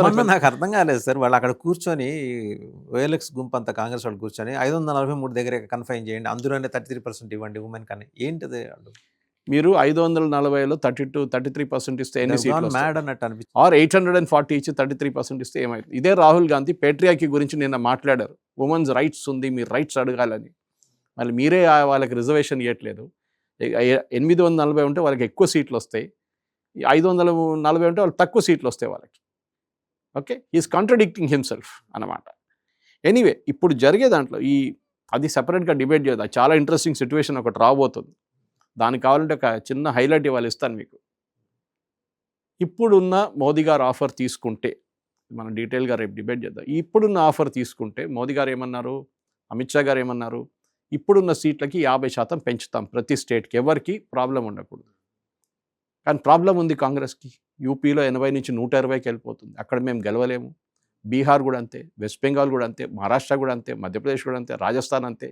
మొన్న నాకు అర్థం కాలేదు సార్. వాళ్ళు అక్కడ కూర్చొని ఓఎల్ఎక్స్ గుంపు అంతా కాంగ్రెస్ వాళ్ళు కూర్చొని 543 దగ్గర కన్ఫైన్ చేయండి, అందులోనే 33% ఇవ్వండి ఉమెన్ కానీ ఏంటిది వాళ్ళు మీరు 540లో 33% ఇస్తే ఎన్ని సీట్లు మ్యాడ్ అన్నట్టు అనిపించింది. ఆర్ 840 ఇచ్చి 33% ఇస్తే ఏమైంది? ఇదే రాహుల్ గాంధీ పేట్రియాకి గురించి నిన్న మాట్లాడారు. ఉమెన్స్ రైట్స్ ఉంది, మీరు రైట్స్ అడగాలని. మళ్ళీ మీరే వాళ్ళకి రిజర్వేషన్ ఇవ్వట్లేదు. 840 ఉంటే వాళ్ళకి ఎక్కువ సీట్లు వస్తాయి, 540 ఉంటే వాళ్ళకి తక్కువ సీట్లు వస్తాయి వాళ్ళకి. ఓకే, ఈజ్ కాంట్రడిక్టింగ్ హిమ్సెల్ఫ్ అన్నమాట. ఎనీవే, ఇప్పుడు జరిగే దాంట్లో అది సెపరేట్గా డిబేట్ చేయదు. అది చాలా ఇంట్రెస్టింగ్ సిచ్యువేషన్ ఒకటి రాబోతుంది. దానికి కావాలంటే ఒక చిన్న హైలైట్ ఇవాళ ఇస్తాను మీకు. ఇప్పుడున్న మోదీ గారు ఆఫర్ తీసుకుంటే, మనం డీటెయిల్గా రేపు డిబేట్ చేద్దాం. ఇప్పుడున్న ఆఫర్ తీసుకుంటే మోదీ గారు ఏమన్నారు, అమిత్ షా గారు ఏమన్నారు, ఇప్పుడున్న సీట్లకి 50% పెంచుతాం ప్రతి స్టేట్కి, ఎవరికి ప్రాబ్లం ఉండకూడదు. కానీ ప్రాబ్లం ఉంది కాంగ్రెస్కి. యూపీలో 80 నుంచి 120కి వెళ్ళిపోతుంది. అక్కడ మేము గెలవలేము. బీహార్ కూడా అంతే, వెస్ట్ బెంగాల్ కూడా అంతే, మహారాష్ట్ర కూడా అంతే, మధ్యప్రదేశ్ కూడా అంతే, రాజస్థాన్ అంతే,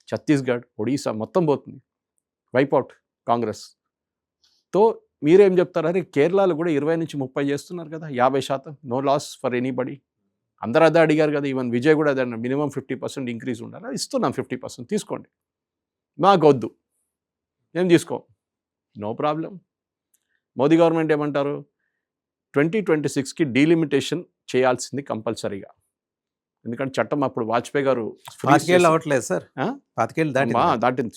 ఛత్తీస్గఢ్, ఒడిశా మొత్తం పోతుంది. వైపౌట్ కాంగ్రెస్. తో మీరేం చెప్తారు? అరే కేరళలో కూడా 20 నుంచి 30 చేస్తున్నారు కదా, 50%, నో లాస్ ఫర్ ఎనీబడి. అందరూ అదే అడిగారు కదా. ఈవెన్ విజయ్ కూడా అదే అన్నారు, మినిమం 50% ఇంక్రీజ్ ఉండాలి. ఇస్తున్నాం 50%, తీసుకోండి. మాకు వద్దు, ఏం తీసుకో, నో ప్రాబ్లం. మోదీ గవర్నమెంట్ ఏమంటారు, 2026కి డీలిమిటేషన్ చేయాల్సింది కంపల్సరీగా. ఎందుకంటే చట్టం అప్పుడు వాజ్పేయి గారు 5 ఏళ్ళు అవ్వట్లేదు సార్, 5 ఏళ్ళు దాటింది.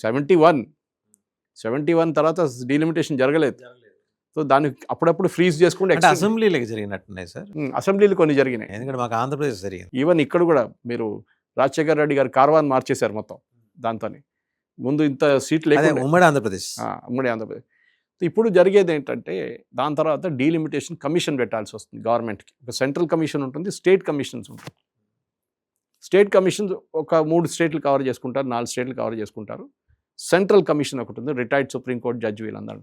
71 తర్వాత డీలిమిటేషన్ జరగలేదు. సో దాన్ని అప్పుడప్పుడు ఫ్రీజ్ చేసుకుంటే అసెంబ్లీలకు జరిగినట్టున్నాయి సార్. అసెంబ్లీలు కొన్ని జరిగినాయి, ఎందుకంటే మాకు ఆంధ్రప్రదేశ్ జరిగింది. ఈవెన్ ఇక్కడ కూడా మీరు రాజశేఖర్ రెడ్డి గారు కార్వాన్ మార్చేశారు మొత్తం. దాంతో ముందు ఇంత సీట్లు ఉమ్మడి ఆంధ్రప్రదేశ్. ఇప్పుడు జరిగేది ఏంటంటే, దాని తర్వాత డీలిమిటేషన్ కమిషన్ పెట్టాల్సి వస్తుంది గవర్నమెంట్కి. ఒక సెంట్రల్ కమిషన్ ఉంటుంది, స్టేట్ కమిషన్స్ ఉంటుంది. స్టేట్ కమిషన్స్ ఒక 3 స్టేట్లు కవర్ చేసుకుంటారు, 4 స్టేట్లు కవర్ చేసుకుంటారు. సెంట్రల్ కమిషన్ ఒకటి ఉంది, రిటైర్డ్ సుప్రీంకోర్టు జడ్జి వీళ్ళందరూ.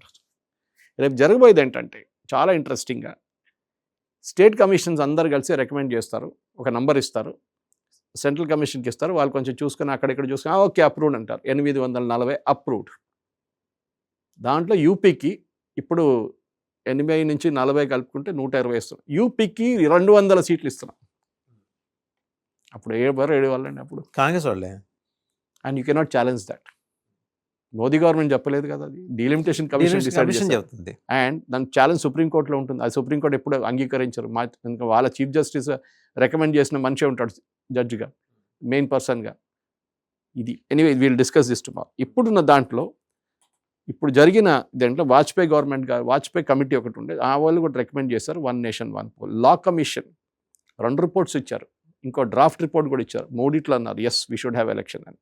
రేపు జరగబోయేది ఏంటంటే చాలా ఇంట్రెస్టింగ్గా, స్టేట్ కమిషన్స్ అందరు కలిసి రికమెండ్ చేస్తారు, ఒక నంబర్ ఇస్తారు, సెంట్రల్ కమిషన్కి ఇస్తారు. వాళ్ళు కొంచెం చూసుకొని అక్కడిక్కడ చూసుకొని ఓకే అప్రూవ్డ్ అంటారు. 840 అప్రూవ్డ్. దాంట్లో యూపీకి ఇప్పుడు 80 నుంచి 40 కలుపుకుంటే 120 ఇస్తున్నాం. యూపీకి 200 సీట్లు ఇస్తున్నాం. అప్పుడు ఏడు వాళ్ళండి అప్పుడు కాంగ్రెస్ వాళ్ళే. And you cannot challenge that. Modi government చెప్పలేదు కదా, అది డీలిమిటేషన్ కమిషన్ డిసైడ్ చెప్తుంది. అండ్ దానికి ఛాలెంజ్ సుప్రీంకోర్టులో ఉంటుంది. అది సుప్రీంకోర్టు ఎప్పుడు అంగీకరించరు. వాళ్ళ చీఫ్ జస్టిస్ రికమెండ్ చేసిన మనిషే ఉంటాడు జడ్జిగా, మెయిన్ పర్సన్గా. ఇది anyway wheel discuss this tomorrow. ఇప్పుడున్న దాంట్లో ఇప్పుడు జరిగిన దాంట్లో వాజ్పేయి కమిటీ ఒకటి ఉండే, ఆ వాళ్ళు కూడా రికమెండ్ చేశారు 1 nation 1 poll. Law commission 2 reports ఇచ్చారు, ఇంకో డ్రాఫ్ట్ రిపోర్ట్ కూడా ఇచ్చారు. మూడిట్లో అన్నారు yes we should have election అని.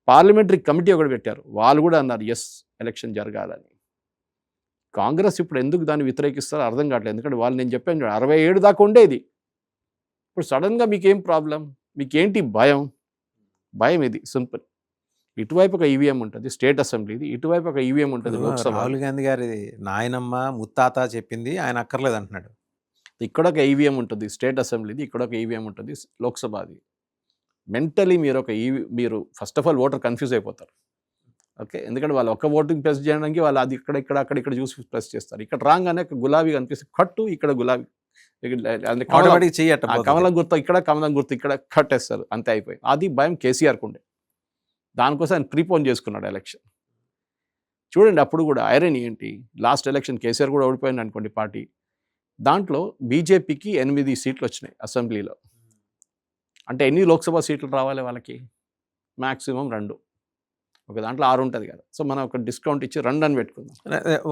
పార్లమెంటరీ కమిటీ ఒకటి పెట్టారు, వాళ్ళు కూడా అన్నారు ఎస్ ఎలక్షన్ జరగాలని. కాంగ్రెస్ ఇప్పుడు ఎందుకు దాన్ని వ్యతిరేకిస్తారో అర్థం కావట్లేదు. ఎందుకంటే వాళ్ళు, నేను చెప్పాను 67 దాకా ఉండేది, ఇప్పుడు సడన్గా మీకేం ప్రాబ్లం, మీకేంటి భయం ఇది సింపుల్. ఇటువైపు ఒక ఈవీఎం ఉంటుంది స్టేట్ అసెంబ్లీది, ఇటువైపు ఒక ఈవీఎం ఉంటుంది లోక్సభ. రాహుల్ గాంధీ గారి నాయనమ్మ ముత్తాత చెప్పింది ఆయన అక్కర్లేదు అంటున్నాడు. ఇక్కడ ఒక ఈవీఎం ఉంటుంది స్టేట్ అసెంబ్లీది, ఇక్కడ ఒక ఈవీఎం ఉంటుంది లోక్సభది. మెంటలీ మీరు first of all voter confuse అయిపోతారు. ఓకే, ఎందుకంటే వాళ్ళు ఒక ఓటింగ్ ప్రెస్ చేయడానికి వాళ్ళు అది ఇక్కడ చూసి ప్రెస్ చేస్తారు. ఇక్కడ రాగానే గులాబీ కనిపిస్తుంది, కట్టు ఇక్కడ గులాబీ, కమలం గుర్తు ఇక్కడ, కమలం గుర్తు ఇక్కడ కట్టేస్తారు, అంతే అయిపోయి. అది భయం కేసీఆర్కు ఉండే, దానికోసం ఆయన ప్రీపోన్ చేసుకున్నాడు ఎలక్షన్. చూడండి అప్పుడు కూడా ఐరన్ ఏంటి, లాస్ట్ ఎలక్షన్ కేసీఆర్ కూడా ఓడిపోయింది అనుకోండి పార్టీ, దాంట్లో బీజేపీకి 8 సీట్లు వచ్చినాయి అసెంబ్లీలో. అంటే ఎన్ని లోక్సభ సీట్లు రావాలి వాళ్ళకి, మ్యాక్సిమం 2, ఒక దాంట్లో 6 ఉంటుంది కదా. సో మనం ఒక డిస్కౌంట్ ఇచ్చి 2 అని పెట్టుకుందాం.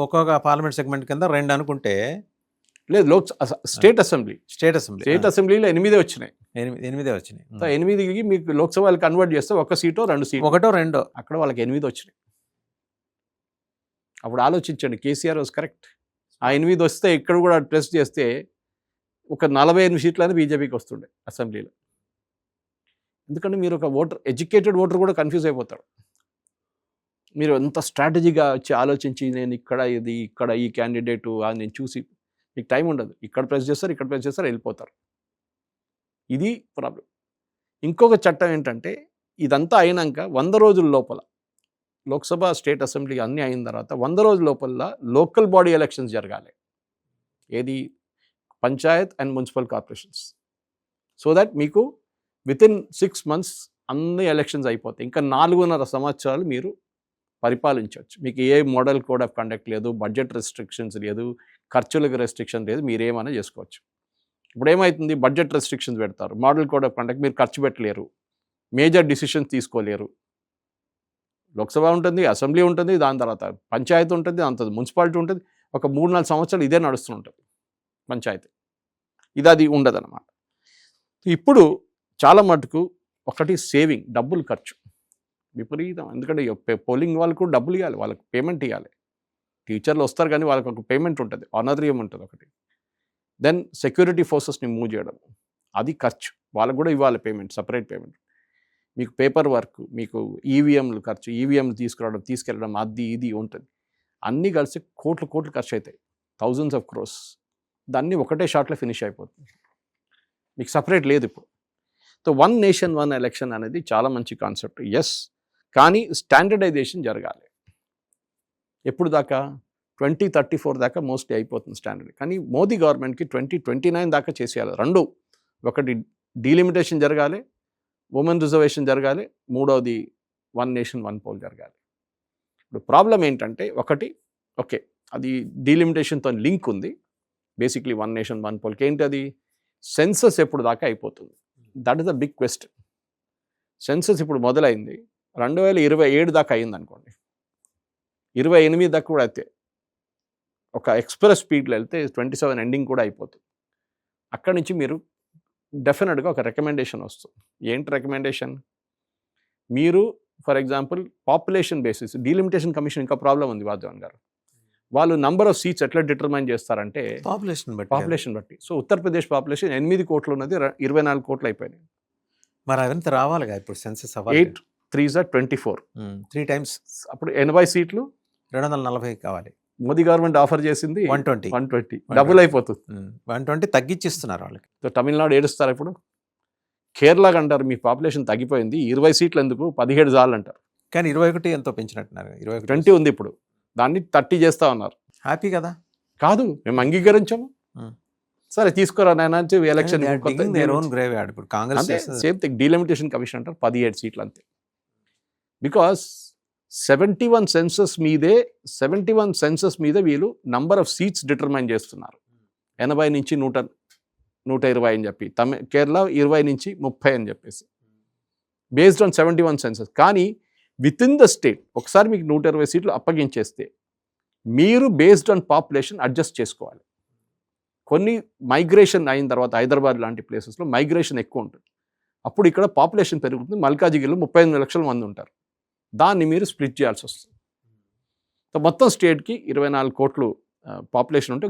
ఒక్కొక్క పార్లమెంట్ సెగ్మెంట్ కింద 2 అనుకుంటే, లేదు స్టేట్ అసెంబ్లీలో 8 వచ్చినాయి. 8 వచ్చినాయి. సో 8కి మీకు లోక్సభ కన్వర్ట్ చేస్తే 1 సీటో 2 సీటు, 1 2, అక్కడ వాళ్ళకి 8 వచ్చినాయి. అప్పుడు ఆలోచించండి, కేసీఆర్ వాజ్ కరెక్ట్. ఆ 8 వస్తే ఇక్కడ కూడా ప్రెస్ చేస్తే ఒక 48 సీట్లు అని బీజేపీకి వస్తుండే అసెంబ్లీలో. ఎందుకంటే మీరు ఒక ఎడ్యుకేటెడ్ ఓటర్ కూడా కన్ఫ్యూజ్ అయిపోతాడు. మీరు ఎంత స్ట్రాటజీగా వచ్చి ఆలోచించి నేను ఇక్కడ ఈ క్యాండిడేటు నేను చూసి, మీకు టైం ఉండదు. ఇక్కడ ప్రెస్ చేస్తారు వెళ్ళిపోతారు. ఇది ప్రాబ్లం. ఇంకొక చట్టం ఏంటంటే, ఇదంతా అయినాక 100 రోజుల లోపల లోక్సభ స్టేట్ అసెంబ్లీ అన్నీ అయిన తర్వాత 100 రోజుల లోపల లోకల్ బాడీ ఎలక్షన్స్ జరగాలి. ఏది Panchayat and municipal corporations. So that మీకు వితిన్ 6 months అన్ని ఎలక్షన్స్ అయిపోతాయి. ఇంకా 4.5 సంవత్సరాలు మీరు పరిపాలించవచ్చు. మీకు ఏ మోడల్ కోడ్ ఆఫ్ కండక్ట్ లేదు, బడ్జెట్ రెస్ట్రిక్షన్స్ లేదు, ఖర్చులకు రెస్ట్రిక్షన్ లేదు, మీరు ఏమైనా చేసుకోవచ్చు. ఇప్పుడు ఏమవుతుంది, బడ్జెట్ రెస్ట్రిక్షన్స్ పెడతారు, మోడల్ కోడ్ ఆఫ్ కండక్ట్, మీరు ఖర్చు పెట్టలేరు, మేజర్ డిసిషన్స్ తీసుకోలేరు. లోక్సభ ఉంటుంది, అసెంబ్లీ ఉంటుంది, దాని తర్వాత పంచాయతీ ఉంటుంది, దాని తర్వాత మున్సిపాలిటీ ఉంటుంది. ఒక 3-4 సంవత్సరాలు ఇదే నడుస్తుంటుంది పంచాయతీ. అది ఉండదన్నమాట. ఇప్పుడు చాలా మటుకు ఒకటి సేవింగ్, డబ్బులు ఖర్చు విపరీతం. ఎందుకంటే పోలింగ్ వాళ్ళకు డబ్బులు ఇవ్వాలి, వాళ్ళకి పేమెంట్ ఇవ్వాలి. టీచర్లు వస్తారు కానీ వాళ్ళకి ఒక పేమెంట్ ఉంటుంది, ఆనరియం ఉంటుంది ఒకటి. దెన్ సెక్యూరిటీ ఫోర్సెస్ని మూవ్ చేయడం, అది ఖర్చు, వాళ్ళకు కూడా ఇవ్వాలి పేమెంట్, సపరేట్ పేమెంట్. మీకు పేపర్ వర్క్, మీకు ఈవీఎంలు ఖర్చు, ఈవీఎంలు తీసుకెళ్ళడం, అది ఇది ఉంటుంది. అన్నీ కలిసి కోట్లు ఖర్చు అవుతాయి, thousands of crores. దాన్ని ఒకటే షాట్లో ఫినిష్ అయిపోతుంది, మీకు సపరేట్ లేదు ఇప్పుడు. సో 1 nation 1 election అనేది చాలా మంచి కాన్సెప్ట్, ఎస్. కానీ స్టాండర్డైజేషన్ జరగాలి. ఎప్పుడు దాకా 2034 దాకా మోస్ట్లీ అయిపోతుంది స్టాండర్డ్. కానీ మోదీ గవర్నమెంట్కి 2029 దాకా చేసేయాలి. రెండు, ఒకటి డీలిమిటేషన్ జరగాలి, ఉమెన్ రిజర్వేషన్ జరగాలి, మూడవది 1 nation 1 poll జరగాలి. ఇప్పుడు ప్రాబ్లం ఏంటంటే, ఒకటి ఓకే అది డీలిమిటేషన్తో లింక్ ఉంది, బేసిక్లీ 1 nation 1 pollకి ఏంటి, అది సెన్సస్ ఎప్పుడు దాకా అయిపోతుంది. That is the big question. Census ఇప్పుడు మొదలైంది 2027 దాకా అయింది అనుకోండి, 28 దాకా కూడా అయితే ఒక ఎక్స్ప్రెస్ స్పీడ్లో వెళ్తే 27 ఎండింగ్ కూడా అయిపోతుంది. అక్కడి నుంచి మీరు డెఫినెట్గా ఒక రికమెండేషన్ వస్తుంది. ఏంటి రికమెండేషన్? మీరు for example population basis, delimitation commission ఇంకా ప్రాబ్లం ఉంది వాద్వాన్ గారు. వాళ్ళు నంబర్ ఆఫ్ సీట్స్ ఎట్లా డిటర్మైన్ చేస్తారంటే పాపులేషన్ బట్టి. సో ఉత్తరప్రదేశ్ పాపులేషన్ 8 కోట్లు ఉన్నది, 24 కోట్లు అయిపోయినాయి. మరి అవంతా రావాలిగా ఇప్పుడు సెన్సెస్ 8 3s are 24, 3 times. అప్పుడు 80 సీట్లు 240 కావాలి. మోదీ గవర్నమెంట్ ఆఫర్ చేసింది 120 డబుల్ అయిపోతుంది. 120 తగ్గించిస్తున్నారు వాళ్ళకి. సో తమిళనాడు ఏడుస్తారు ఇప్పుడు, కేరళకి అంటారు మీ పాపులేషన్ తగ్గిపోయింది, 20 సీట్లు ఎందుకు, 17 చాలు అంటారు. కానీ 21 ఎంతో పెంచినట్టున్నారు, 20 ఉంది ఇప్పుడు, దాన్ని 30 చేస్తా ఉన్నారు. హ్యాపీ కదా? కాదు, మేము అంగీకరించాము, సరే తీసుకోరా నాయన ఎలక్షన్. ఇప్పుడు Congress same thing, delimitation commission అంటారు 17 సీట్లు అంతే. బికాస్ 71 సెన్సస్ మీదే వీళ్ళు నంబర్ ఆఫ్ సీట్స్ డిటర్మైన్ చేస్తున్నారు. 80 నుంచి 120 అని చెప్పి, కేరళ 20 నుంచి 30 అని చెప్పేసి, బేస్డ్ ఆన్ 71 సెన్సస్. కానీ విత్ ఇన్ ద స్టేట్ ఒకసారి మీకు 120 సీట్లు అప్పగించేస్తే మీరు బేస్డ్ ఆన్ పాపులేషన్ అడ్జస్ట్ చేసుకోవాలి. కొన్ని మైగ్రేషన్ అయిన తర్వాత హైదరాబాద్ లాంటి ప్లేసెస్లో మైగ్రేషన్ ఎక్కువ ఉంటుంది, అప్పుడు ఇక్కడ పాపులేషన్ పెరుగుతుంది. మల్కాజిగిరిలో 38 లక్షల మంది ఉంటారు, దాన్ని మీరు స్ప్లిట్ చేయాల్సి వస్తుంది. సో మొత్తం స్టేట్కి 24 కోట్లు పాపులేషన్ ఉంటే